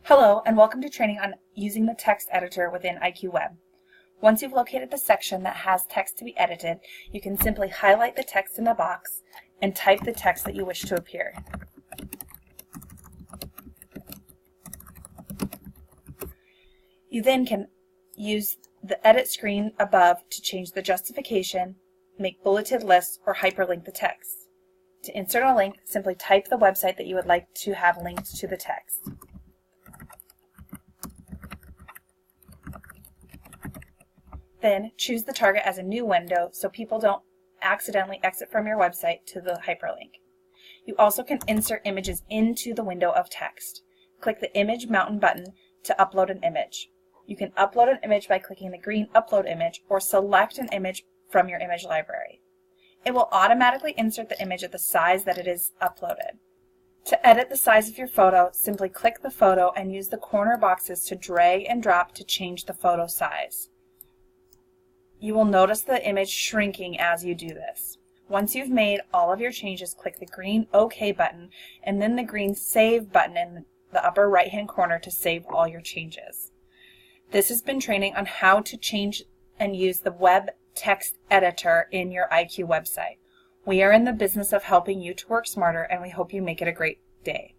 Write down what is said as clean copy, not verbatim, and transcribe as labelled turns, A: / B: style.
A: Hello, and welcome to training on using the text editor within IQWeb. Once you've located the section that has text to be edited, you can simply highlight the text in the box and type the text that you wish to appear. You then can use the edit screen above to change the justification, make bulleted lists, or hyperlink the text. To insert a link, simply type the website that you would like to have linked to the text. Then choose the target as a new window so people don't accidentally exit from your website to the hyperlink. You also can insert images into the window of text. Click the Image Mountain button to upload an image. You can upload an image by clicking the green Upload Image or select an image from your image library. It will automatically insert the image at the size that it is uploaded. To edit the size of your photo, simply click the photo and use the corner boxes to drag and drop to change the photo size. You will notice the image shrinking as you do this. Once you've made all of your changes, click the green OK button and then the green Save button in the upper right-hand corner to save all your changes. This has been training on how to change and use the web text editor in your IQ website. We are in the business of helping you to work smarter, and we hope you make it a great day.